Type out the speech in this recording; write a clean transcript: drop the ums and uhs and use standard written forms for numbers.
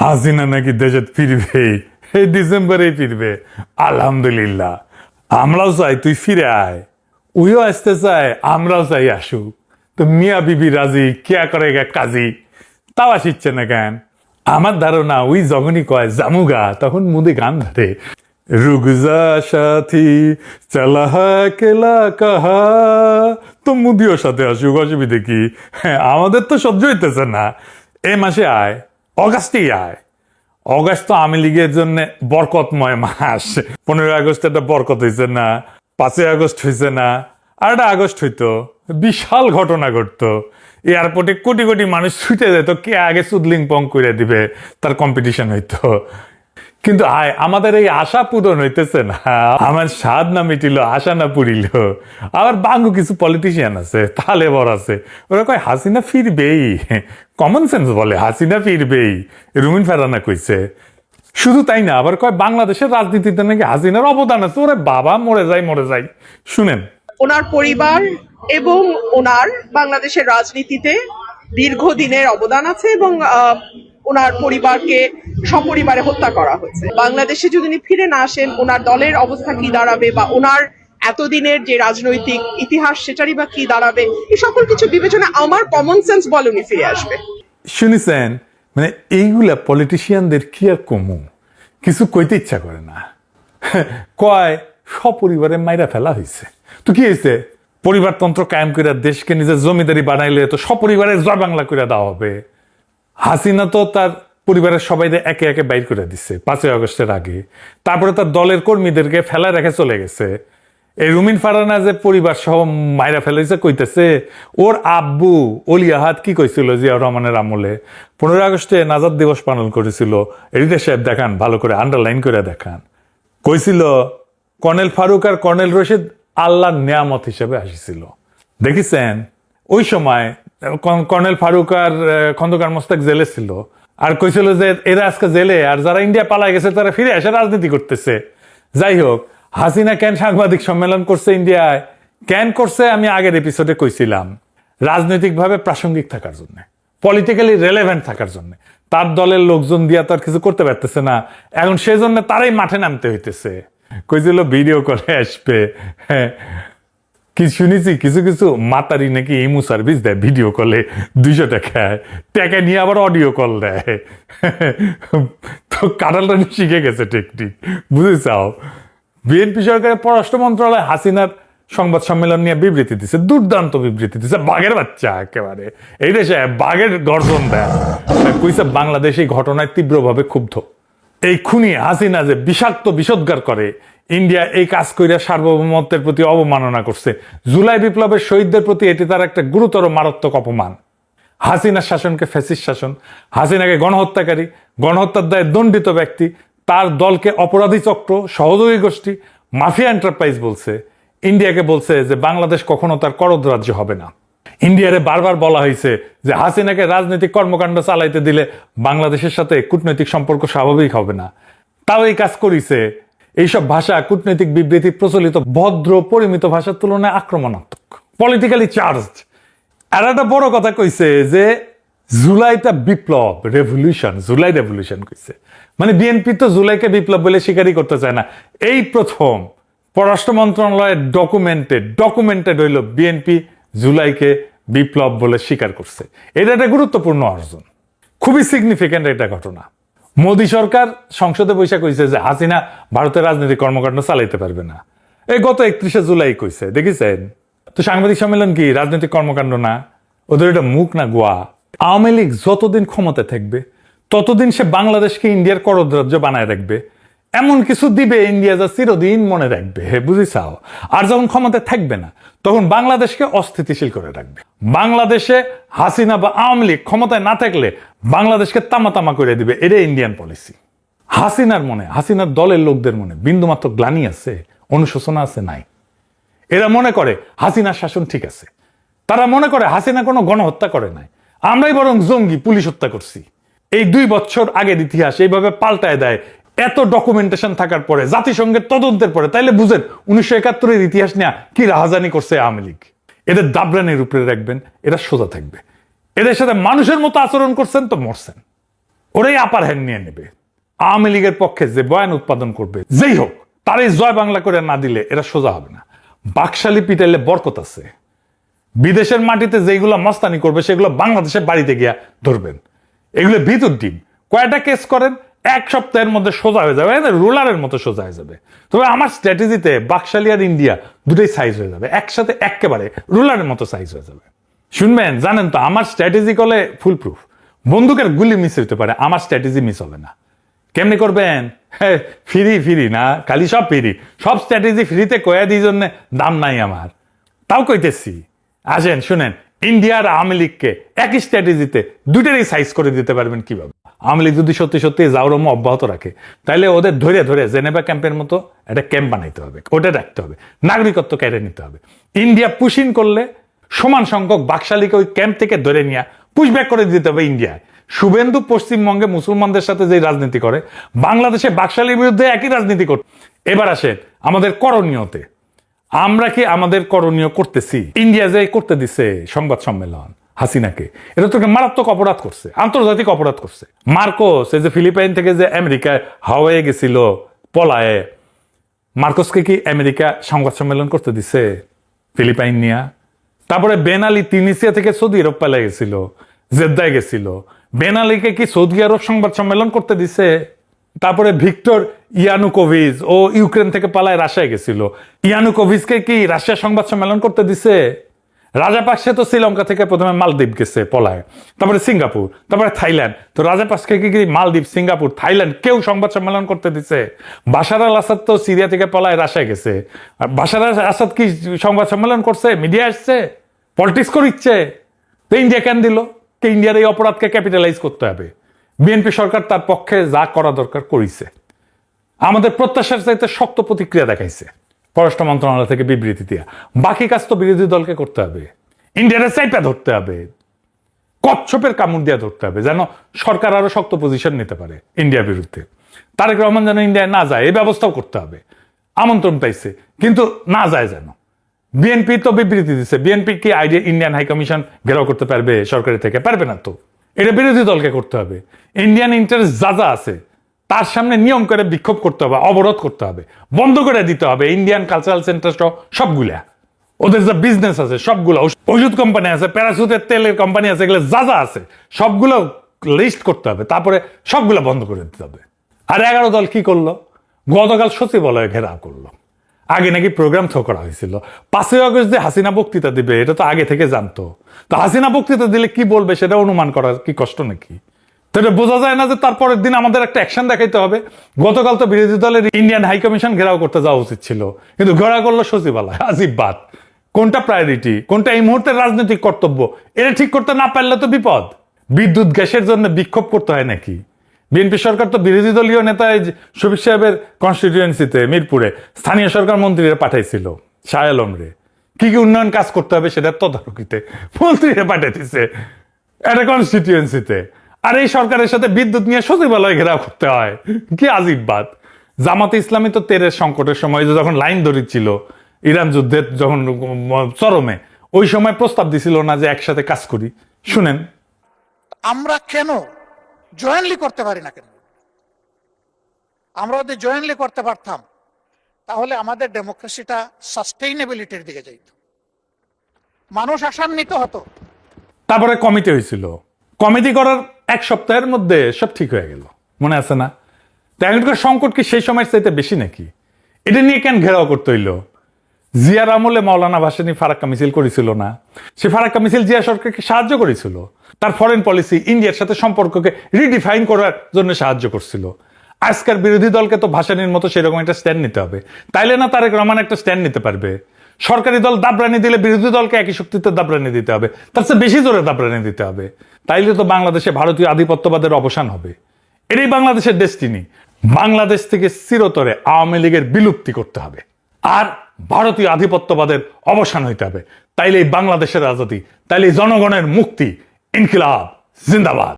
হাসিনা নাকি দেশে ফিরবে, এই ডিসেম্বরে ফিরবে। আলহামদুলিল্লাহ, আমরাও চাই তুই ফিরে আয়। উইও আসতে চায়, আমরাও চাই আসুক। তো মিয়া বিবি রাজি, কেয়া করে গে কাজী, তাও আসিচ্ছে না কেন? আমার ধারণা ওই যখনই কয় জামুগা, তখন মুদে গান ধরে, রুগজা সাথী চলা কেলা কাহা, তো মুদিও সাথে আসুক, অসুবিধে কি? হ্যাঁ, আমাদের তো সহ্য হইতেছে না। এ মাসে আয়, অগাস্টেই আয়। অগাস্ট তো আওয়ামী লীগের জন্য বরকতময় মাস। 15 আগস্ট একটা বরকত হয়েছে না, 5 আগস্ট হয়েছে না, আর একটা আগস্ট হইতো, বিশাল ঘটনা ঘটতো। এয়ারপোর্টে কোটি কোটি মানুষ ছুটে যেত, কে আগে সুদলিং পং করে দিবে, তার কম্পিটিশন হইতো। কিন্তু আমাদের এই আশা পূরণ হইতেছে না। আমার স্বাদ না মিটিল, আশা না পুরিল। আবার বাঙ্গু কিছু পলিটিশিয়ান আছে, তাহলে বড় আছে, ওরা কয় হাসিনা ফিরবেই। কমন সেন্স বলে হাসিনা ফিরবেই, রুমিন ফারানা কইছে। শুধু তাই না, আবার কয় বাংলাদেশের রাজনীতিতে নাকি হাসিনার অবদান আছে। ওরে বাবা, মরে যাই। শুনেন, ওনার পরিবার এবং ওনার বাংলাদেশের রাজনীতিতে দীর্ঘদিনের অবদান আছে এবং ওনার পরিবারকে সপরিবারে হত্যা করা হয়েছে। বাংলাদেশে যদি উনি ফিরে না আসেন, ওনার দলের অবস্থা কি দাঁড়াবে, বা ওনার এতদিনের যে রাজনৈতিক ইতিহাস সেটারই বা কি দাঁড়াবে, এই সকল কিছু বিবেচনা আমার কমন সেন্স বলে উনি ফিরে আসবে। শুনেছেন? মানে এইগুলা পলিটিশিয়ানদের কি আর কমু, কিছু কইতে ইচ্ছা করে না। কয় সপরিবারে মাইরা ফেলা হয়েছে, তো কি হয়েছে? পরিবারতন্ত্র কায়েম করে দেশকে নিজের জমিদারি বানাইলে তো সপরিবারের জয় বাংলা করে দেওয়া হবে। হাসিনা তো তার পরিবারের সবাইকে একে একে বাইর করে দিচ্ছে 5 আগস্টের আগে। তারপরে তার দলের কর্মীদেরকে ফেলায় রেখে চলে গেছে। এই রুমিন ফারানা যে পরিবার সহ মাইরা ফেলেছে, কইতেছে ওর আব্বু অলিয়াহাত কি কইছিল জিয়া রহমানের আমলে 15 আগস্টে নাজাদ দিবস পালন করেছিল। এডিটর সাহেব দেখান, ভালো করে আন্ডারলাইন করে দেখান। কইছিল কর্নেল ফারুক আর কর্নেল রশিদ আল্লাহর নিয়ামত হিসেবে আসিছিল। দেখিছেন? ওই সময় কর্নেল ফারুক আর খন্দকার মোস্তাক জেলে ছিল, আর কইছিল যে এরা আজকে জেলে, আর যারা ইন্ডিয়া পালায় গেছে তারা ফিরে এসে রাজনীতি করতেছে। যাই হোক, হাসিনা কেন সাংবাদিক সম্মেলন করছে ইন্ডিয়ায়, কেন করছে আমি আগের এপিসোডে কইছিলাম, রাজনৈতিকভাবে প্রাসঙ্গিক থাকার জন্য, পলিটিক্যালি রেলেভেন্ট থাকার জন্য। তার দলের লোকজন দিয়া তার কিছু করতে পারতেছে না, এখন সেজন্য তারাই মাঠে নামতে হইতেছে। কইছিল ভিডিও করে আসবে। হ্যাঁ, কি শুনেছি কিছু কিছু মাতারি নাকি ইমু সার্ভিস দেয়, ভিডিও কলে 200 টাকা নিয়ে আবার অডিও কল দেয়। তো কাটালটা শিখে গেছে টেকনিক, বুঝেছাও? বিএনপি সরকারের পররাষ্ট্র মন্ত্রণালয় হাসিনার সংবাদ সম্মেলন নিয়ে বিবৃতি দিছে, দুর্দান্ত বিবৃতি দিছে, বাঘের বাচ্চা একেবারে। এই দেশে বাঘের গর্জন দেয়। কইছে বাংলাদেশ এই ঘটনায় তীব্রভাবে ক্ষুব্ধ। এই খুনি হাসিনা যে বিষাক্ত বিষোদ্গার করে, ইন্ডিয়া এই কাজ কইরা সার্বভৌমত্বের প্রতি অবমাননা করছে। জুলাই বিপ্লবের শহীদদের প্রতি এটি তার একটা গুরুতর মারাত্মক অপমান। হাসিনার শাসনকে ফ্যাসিস্ট শাসন, হাসিনাকে গণহত্যাকারী, গণহত্যার দায়ে দণ্ডিত ব্যক্তি, তার দলকে অপরাধী চক্র, সহযোগী গোষ্ঠী, মাফিয়া এন্টারপ্রাইজ বলছে। ইন্ডিয়াকে বলছে যে বাংলাদেশ কখনো তার করদ রাজ্য হবে না। ইন্ডিয়ারে বারবার বলা হয়েছে যে হাসিনাকে রাজনৈতিক কর্মকাণ্ড চালাইতে দিলে বাংলাদেশের সাথে কূটনৈতিক সম্পর্ক স্বাভাবিক হবে না। তাও এই কাজ করিছে। এইসব ভাষা, কূটনৈতিক বিবৃতি প্রচলিত ভদ্র পরিমিত ভাষার তুলনায় আক্রমণাত্মক, পলিটিক্যালি চার্জড। আর একটা বড় কথা কইছে যে জুলাইটা বিপ্লব, রেভলিউশন, জুলাই রেভলিউশন কইছে। মানে বিএনপি তো জুলাইকে বিপ্লব বলে স্বীকারই করতে চায় না। এই প্রথম পররাষ্ট্র মন্ত্রণালয়ের ডকুমেন্টেড হইল বিএনপি জুলাইকে বিপ্লব বলে স্বীকার করছে। এটা একটা গুরুত্বপূর্ণ অর্জন, খুবই সিগনিফিক্যান্ট একটা ঘটনা। মোদী সরকার সংসদে বৈশা কইছে যে হাসিনা ভারতের রাজনৈতিক কর্মকাণ্ড চালাইতে পারবে না। এই গত 31শে জুলাই কইছে, দেখেছেন? তো সাংবাদিক সম্মেলন কি রাজনৈতিক কর্মকাণ্ড না? ওদের এটা মুখ না গোয়া। আওয়ামী লীগ যতদিন ক্ষমতায় থাকবে ততদিন সে বাংলাদেশকে ইন্ডিয়ার করদ রাজ্য বানায় রাখবে, এমন কিছু দিবে ইন্ডিয়া যা চিরদিন মনে রাখবে। বুঝিছাও? আর যখন ক্ষমতায় থাকবে না তখন বাংলাদেশকে অস্থিতিশীল করে রাখবে। বাংলাদেশে হাসিনা বা আওয়ামী লীগ ক্ষমতায় না থাকলে বাংলাদেশকে তামা করে দিবে। এটা ইন্ডিয়ান পলিসি। হাসিনার মনে, হাসিনার দলের লোকদের মনে বিন্দুমাত্র গ্লানি আছে, অনুশোচনা আছে? নাই। এরা মনে করে হাসিনার শাসন ঠিক আছে। তারা মনে করে হাসিনা কোনো গণহত্যা করে নাই, আমরাই বরং জঙ্গি পুলিশ হত্যা করছি। এই 2 বছর আগের ইতিহাস এইভাবে পাল্টায় দেয় এত ডকুমেন্টেশন থাকার পরে, জাতিসংঘের তদন্তের পরে। তাইলে বুঝেন 1971-এর ইতিহাস নিয়ে কি রাহাজানি করছে আওয়ামী লীগ। এদের দাবরানির উপরে রাখবেন, এরা সোজা থাকবে। এদের সাথে মানুষের মতো আচরণ করছেন তো মরছেন। ওরাই আপার হ্যান্ড নিয়ে নেবে। আওয়ামী লীগের পক্ষে যে বয়ান উৎপাদন করবে যেই হোক, তারই জয় বাংলা করে না দিলে এরা সোজা হবে না। বাকশালী পিটাইলে বরকত আছে। বিদেশের মাটিতে যেগুলো মস্তানি করবে সেগুলো বাংলাদেশের বাড়িতে গিয়া ধরবেন। এগুলো ভিতর ডিম। কয়টা কেস করেন, এক সপ্তাহের মধ্যে সোজা হয়ে যাবে, রোলারের মতো সোজা হয়ে যাবে। তবে আমার স্ট্র্যাটেজিতে বাকশালী আর ইন্ডিয়া দুটোই সাইজ হয়ে যাবে, একসাথে একেবারে রোলারের মতো সাইজ হয়ে যাবে। শুনবেন, জানেন তো আমার স্ট্র্যাটেজি করলে ফুল প্রুফ। বন্দুকের গুলি মিস হইতে পারে, আমার স্ট্র্যাটেজি মিস হবে না। কেমনি করবেন? ফ্রি না, খালি সব ফ্রি, সব স্ট্র্যাটেজি ফ্রিতে কয়া দিই জন্য দাম নাই আমার। তাও কইতেছি, আসেন শুনেন, ইন্ডিয়া আর আওয়ামী লীগকে একই স্ট্র্যাটেজিতে দুইটারই সাইজ করে দিতে পারবেন কিভাবে। আওয়ামী লীগ যদি সত্যি সত্যি জাউরম অব্যাহত রাখে, তাহলে ওদের ধরে ধরে জেনেভা ক্যাম্পের মতো একটা ক্যাম্প বানাইতে হবে, ওটা রাখতে হবে, নাগরিকত্ব কেড়ে নিতে হবে। ইন্ডিয়া পুশিন করলে সমান সংখ্যক বাকশালীকে ওই ক্যাম্প থেকে ধরে নিয়ে পুশব্যাক করে দিতে হবে ইন্ডিয়ায়। শুভেন্দু পশ্চিমবঙ্গে মুসলমানদের সাথে যে রাজনীতি করে, বাংলাদেশে বাকশালীর বিরুদ্ধে একই রাজনীতি করে। এবার আসেন আমাদের করণীয়তে, আমরা কি আমাদের করণীয় করতেছি? ইন্ডিয়া যে করতে দিছে সংবাদ সম্মেলন হাসিনাকে, এটা তো মারাত্মক অপরাধ করছে, আন্তর্জাতিক অপরাধ করছে। মার্কোস এই যে ফিলিপাইন থেকে যে আমেরিকায় হাওয়ায় গেছিল পলায়ে, মার্কোসকে কি আমেরিকা সংবাদ সম্মেলন করতে দিছে ফিলিপাইন নিয়া? তারপরে বেন আলী তিউনিসিয়া থেকে সৌদি আরব পালাই গেছিল, জেদ্দায় গেছিল, বেন আলীকে কি সৌদি আরব সংবাদ সম্মেলন করতে দিছে? তারপরে ভিক্টর ইয়ানুকোভিচ ও ইউক্রেন থেকে পালায় রাশিয়ায় গেছিল, ইয়ানুকোভিচকে কি রাশিয়া সংবাদ সম্মেলন করতে দিছে? রাজাপাকসে তো শ্রীলঙ্কা থেকে প্রথমে মালদ্বীপ গেছে পলায়, তারপরে সিঙ্গাপুর, তারপরে থাইল্যান্ড। তো রাজাপাকসকে কি মালদ্বীপ, সিঙ্গাপুর, থাইল্যান্ড কেউ সংবাদ সম্মেলন করতে দিছে? বাশার আল আসাদ তো সিরিয়া থেকে পলায় রাশিয়ায় গেছে, বাশার আল আসাদ কি সংবাদ সম্মেলন করছে? মিডিয়া আসছে, পলিটিক্স করিচ্ছে? তো ইন্ডিয়া কেন দিল? ইন্ডিয়ার এই অপরাধকে ক্যাপিটালাইজ করতে হবে। বিএনপি সরকার তার পক্ষে যা করা দরকার করেছে, আমাদের প্রত্যাশার চাইতে শক্ত প্রতিক্রিয়া দেখাইছে পররাষ্ট্র মন্ত্রণালয় থেকে বিবৃতি দিয়া। বাকি কাজ তো বিরোধী দলকে করতে হবে, ইন্ডিয়ার চাইপা ধরতে হবে, কচ্ছপের কামড় দিয়া ধরতে হবে, যেন সরকার আরো শক্ত পজিশন নিতে পারে ইন্ডিয়ার বিরুদ্ধে। তারেক রহমান যেন ইন্ডিয়ায় না যায় এই ব্যবস্থাও করতে হবে। আমন্ত্রণ পাইছে কিন্তু না যায় যেন। বিএনপি তো বিবৃতি দিচ্ছে, বিএনপি কি আইডিয়া ইন্ডিয়ান হাই কমিশন ঘেরাও করতে পারবে সরকারি থেকে? পারবে না তো, এটা বিরোধী দলকে করতে হবে। ইন্ডিয়ান ইন্টারেস্ট যা যা আছে তার সামনে নিয়ম করে বিক্ষোভ করতে হবে, অবরোধ করতে হবে, বন্ধ করে দিতে হবে ইন্ডিয়ান কালচারাল সেন্টার সহ সবগুলা। ওদের যা বিজনেস আছে সবগুলো, ওষুধ কোম্পানি আছে, প্যারাসুটের তেলের কোম্পানি আছে, এগুলো যা যা আছে সবগুলো লিস্ট করতে হবে, তারপরে সবগুলো বন্ধ করে দিতে হবে। আর 11 দল কি করলো? গতকাল সচিবালয় ঘেরাও করলো। আগে নাকি প্রোগ্রাম থ্রো করা হয়েছিল 5ই আগস্ট যে হাসিনা বক্তৃতা দিবে, এটা তো আগে থেকে জানতো। তো হাসিনা বক্তৃতা দিলে কি বলবে সেটা অনুমান করা কি কষ্ট নাকি? তো এটা বোঝা যায় না যে তারপরের দিন আমাদের একটা অ্যাকশন দেখাইতে হবে? গতকাল তো বিরোধী দলের ইন্ডিয়ান হাই কমিশন ঘেরাও করতে যাওয়া উচিত ছিল, কিন্তু ঘেরাও করলো সচিবালয়। আজিব বাত। কোনটা প্রায়োরিটি, কোনটা এই মুহূর্তের রাজনৈতিক কর্তব্য, এটা ঠিক করতে না পারলে তো বিপদ। বিদ্যুৎ গ্যাসের জন্য বিক্ষোভ করতে হয় নাকি? বিএনপি সরকার তো বিরোধী দলীয় নেতা শফিক সাহেবের কনস্টিটিউয়েন্সিতে মিরপুরে স্থানীয় সরকার মন্ত্রীরা পাঠাইছিল, শাহ আলম রে। কি কি উন্নয়ন কাজ করতে হবে সেটা তদারকিতে মন্ত্রীরা পাঠাইতেছে একটা কনস্টিটিউয়েন্সিতে। আর এই সরকারের সাথে বিদ্যুৎ নিয়ে সচিবালয় ঘেরাও করতে হয়, কি আজিব বাত। জামাতে ইসলামী তো তেরের সংকটের সময় যখন লাইন ধরিচ্ছিল ইরান যুদ্ধের যখন চরমে, ওই সময় প্রস্তাব দিছিল না যে একসাথে কাজ করি? শুনেন, আমরা কেন জয়েন্টলি করতে পারি না? কেন আমরা যদি জয়েন্টলি করতে পারতাম তাহলে আমাদের ডেমোক্রেসিটা সাস্টেইনেবিলিটির দিকে যাইত, মানুষ আশান্বিত হতো। তারপরে কমিটি হয়েছিল, কমিটি করার 1 সপ্তাহের মধ্যে সব ঠিক হয়ে গেল, মনে আছে না? এখনকার সংকট কি সেই সময়ের চাইতে বেশি নাকি? এটা নিয়ে কেন ঘেরাও করতে হইলো? জিয়ার আমলে মাওলানা ভাসানী ফারাক্কা মিছিল করেছিল না? সে ফারাক্কা মিছিল জিয়া সরকারকে সাহায্য করেছিল, তার ফরেন পলিসি ইন্ডিয়ার সাথে সম্পর্ককে রিডিফাইন করার জন্য সাহায্য করছিল। আজকের বিরোধী দলকে তো ভাসানীর মতো সেরকম একটা স্ট্যান্ড নিতে হবে, তাইলে না তারেক রহমান একটা স্ট্যান্ড নিতে পারবে। সরকারি দল দাবরানি দিলে বিরোধী দলকে একই শক্তিতে দাবরানি দিতে হবে, তার চেয়ে বেশি জোরে দাবরানি দিতে হবে। তাইলে তো বাংলাদেশে ভারতীয় আধিপত্যবাদের অবসান হবে। এটাই বাংলাদেশের ডেস্টিনি। বাংলাদেশ থেকে চিরতরে আওয়ামী লীগের বিলুপ্তি করতে হবে আর ভারতীয় আধিপত্যবাদের অবসান হইতে হবে। তাইলে বাংলাদেশের আজাদী, তাইলে জনগণের মুক্তি। ইনকিলাব জিন্দাবাদ।